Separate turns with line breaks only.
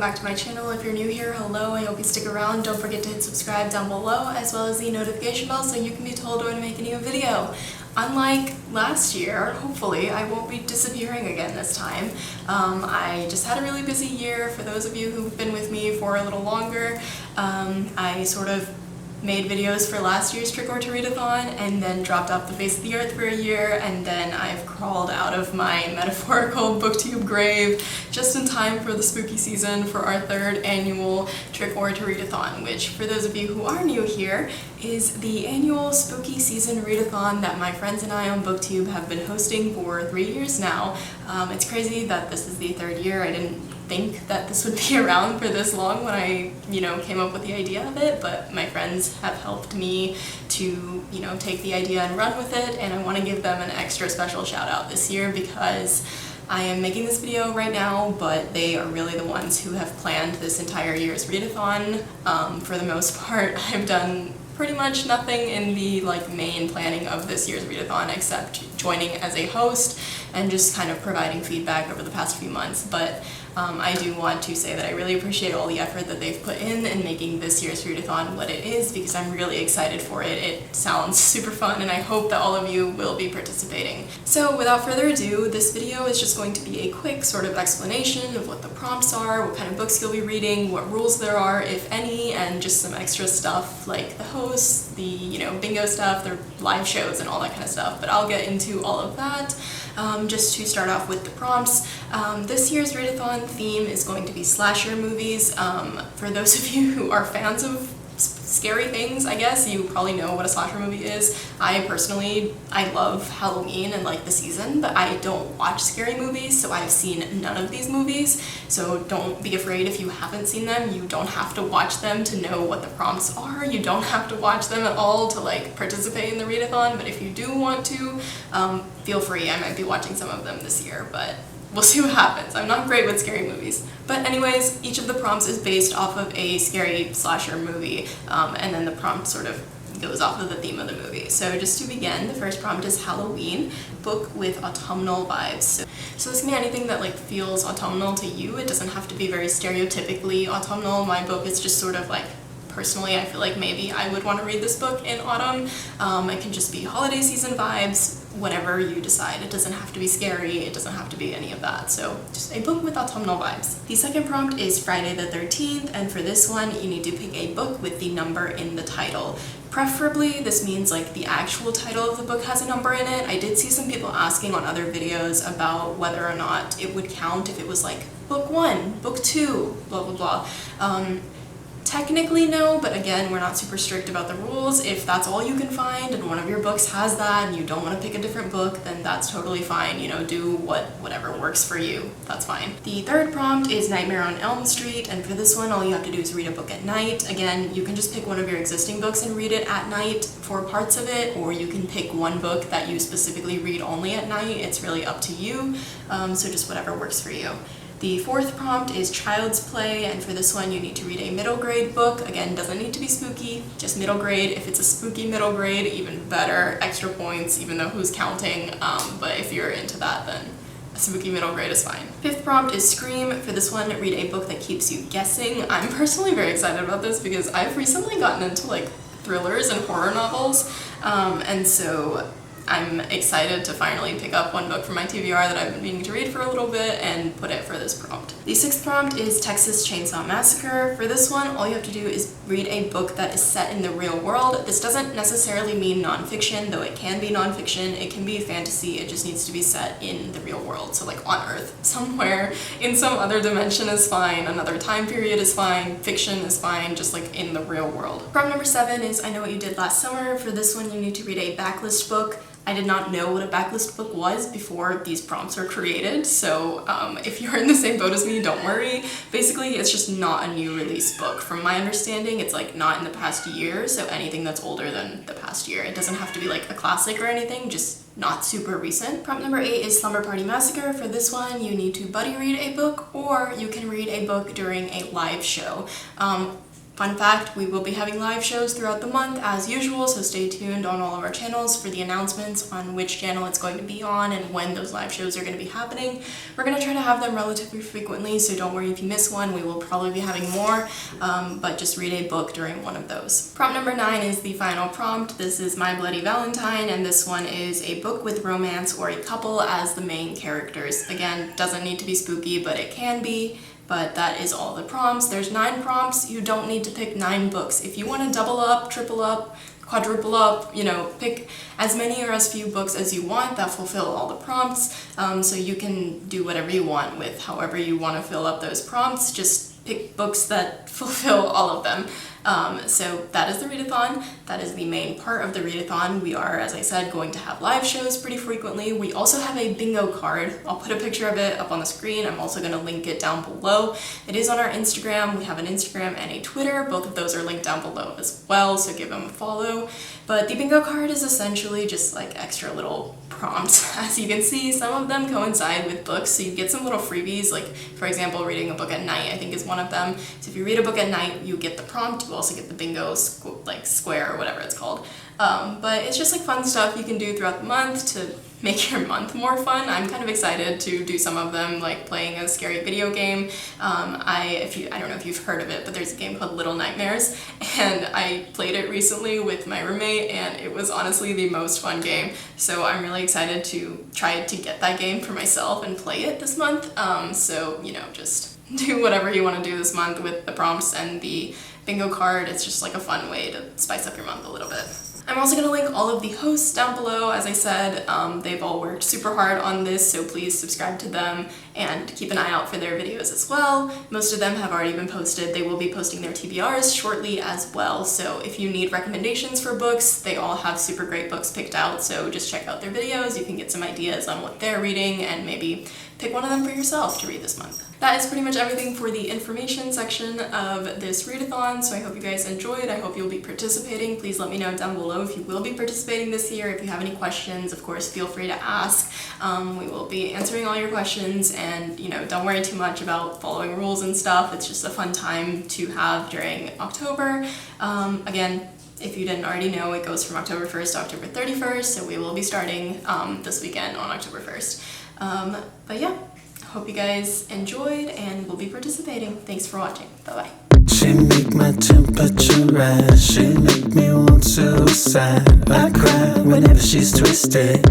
welcome back to my channel. If you're new here, hello, I hope you stick around. Don't forget to hit subscribe down below, as well as the notification bell so you can be told when I make a new video. Unlike last year, hopefully, I won't be disappearing again this time. I just had a really busy year. For those of you who've been with me for a little longer, I sort of made videos for last year's Trick-or-Treadathon and then dropped off the face of the earth for a year, and then I've crawled out of my metaphorical booktube grave just in time for the spooky season for our third annual Trick-or-Treadathon, which, for those of you who are new here, is the annual spooky season readathon that my friends and I on booktube have been hosting for 3 years now. It's crazy that this is the third year. I didn't think that this would be around for this long when I, came up with the idea of it, but my friends have helped me to, take the idea and run with it, and I want to give them an extra special shout out this year because I am making this video right now, but they are really the ones who have planned this entire year's readathon. For the most part, I've done pretty much nothing in the main planning of this year's readathon except joining as a host and just kind of providing feedback over the past few months. But I do want to say that I really appreciate all the effort that they've put in making this year's readathon what it is, because I'm really excited for it. It sounds super fun, and I hope that all of you will be participating. So without further ado, this video is just going to be a quick sort of explanation of what the prompts are, what kind of books you'll be reading, what rules there are, if any, and just some extra stuff like the hosts, the bingo stuff, the live shows, and all that kind of stuff. But I'll get into all of that. Just to start off with the prompts, this year's readathon theme is going to be slasher movies. For those of you who are fans of scary things, I guess, you probably know what a slasher movie is. I personally, I love Halloween and the season, but I don't watch scary movies, so I've seen none of these movies. So don't be afraid if you haven't seen them. You don't have to watch them to know what the prompts are. You don't have to watch them at all to participate in the readathon, but if you do want to, feel free. I might be watching some of them this year, but we'll see what happens. I'm not great with scary movies. But anyways, each of the prompts is based off of a scary slasher movie, and then the prompt sort of goes off of the theme of the movie. So just to begin, the first prompt is Halloween, book with autumnal vibes. So this can be anything that feels autumnal to you. It doesn't have to be very stereotypically autumnal. My book is just sort of personally, I feel like maybe I would want to read this book in autumn. It can just be holiday season vibes, whatever you decide. It doesn't have to be scary, it doesn't have to be any of that. So just a book with autumnal vibes. The second prompt is Friday the 13th, and for this one, you need to pick a book with the number in the title. Preferably, this means the actual title of the book has a number in it. I did see some people asking on other videos about whether or not it would count if it was book 1, book 2, blah blah blah. Technically no, but again, we're not super strict about the rules. If that's all you can find and one of your books has that and you don't want to pick a different book, then that's totally fine. Do whatever works for you. That's fine. The third prompt is Nightmare on Elm Street, and for this one, all you have to do is read a book at night. Again, you can just pick one of your existing books and read it at night for parts of it, or you can pick one book that you specifically read only at night. It's really up to you, so just whatever works for you. The fourth prompt is Child's Play, and for this one you need to read a middle grade book. Again, doesn't need to be spooky, just middle grade. If it's a spooky middle grade, even better, extra points, even though who's counting, but if you're into that, then a spooky middle grade is fine. Fifth prompt is Scream. For this one, read a book that keeps you guessing. I'm personally very excited about this because I've recently gotten into thrillers and horror novels, and so I'm excited to finally pick up one book from my TBR that I've been meaning to read for a little bit and put it for this prompt. The sixth prompt is Texas Chainsaw Massacre. For this one, all you have to do is read a book that is set in the real world. This doesn't necessarily mean nonfiction, though it can be nonfiction. It can be fantasy. It just needs to be set in the real world. So on Earth, somewhere in some other dimension is fine. Another time period is fine. Fiction is fine, just in the real world. Prompt number 7 is I Know What You Did Last Summer. For this one, you need to read a Backlist book. I did not know what a backlist book was before these prompts were created, so if you're in the same boat as me, don't worry. Basically, it's just not a new release book. From my understanding, it's not in the past year, so anything that's older than the past year. It doesn't have to be a classic or anything, just not super recent. Prompt number 8 is Slumber Party Massacre. For this one, you need to buddy read a book, or you can read a book during a live show. Fun fact, we will be having live shows throughout the month as usual, so stay tuned on all of our channels for the announcements on which channel it's going to be on and when those live shows are going to be happening. We're going to try to have them relatively frequently, so don't worry if you miss one. We will probably be having more, but just read a book during one of those. Prompt number 9 is the final prompt. This is My Bloody Valentine, and this one is a book with romance or a couple as the main characters. Again, doesn't need to be spooky, but it can be. But that is all the prompts. There's 9 prompts. You don't need to pick 9 books. If you want to double up, triple up, quadruple up, you know, pick as many or as few books as you want that fulfill all the prompts. So you can do whatever you want with however you want to fill up those prompts. Just pick books that fulfill all of them. So that is the readathon. That is the main part of the readathon. We are, as I said, going to have live shows pretty frequently. We also have a bingo card. I'll put a picture of it up on the screen. I'm also going to link it down below. It is on our Instagram. We have an Instagram and a Twitter. Both of those are linked down below as well, so give them a follow. But the bingo card is essentially just like extra little prompts. As you can see, some of them coincide with books, so you get some little freebies, like for example, reading a book at night, I think is one of them. So if you read a book at night, you get the prompt. You also get the bingo square or whatever it's called. But it's just like fun stuff you can do throughout the month to make your month more fun. I'm kind of excited to do some of them, like playing a scary video game. I don't know if you've heard of it, but there's a game called Little Nightmares, and I played it recently with my roommate, and it was honestly the most fun game. So I'm really excited to try to get that game for myself and play it this month. So, you know, just do whatever you want to do this month with the prompts and the bingo card. It's just like a fun way to spice up your month a little bit. I'm also going to link all of the hosts down below. As I said, they've all worked super hard on this, so please subscribe to them and keep an eye out for their videos as well. Most of them have already been posted. They will be posting their TBRs shortly as well, so if you need recommendations for books, they all have super great books picked out, so just check out their videos. You can get some ideas on what they're reading and maybe pick one of them for yourself to read this month. That is pretty much everything for the information section of this readathon, so I hope you guys enjoyed. I hope you'll be participating. Please let me know down below if you will be participating this year. If you have any questions, of course, feel free to ask. We will be answering all your questions, and, you know, don't worry too much about following rules and stuff. It's just a fun time to have during October. Again, if you didn't already know, it goes from October 1st to October 31st, so we will be starting this weekend on October 1st. But yeah. Hope you guys enjoyed and will be participating. Thanks for watching. Bye-bye.
She make my temperature rise. She make me want suicide. I cry whenever she's twisted.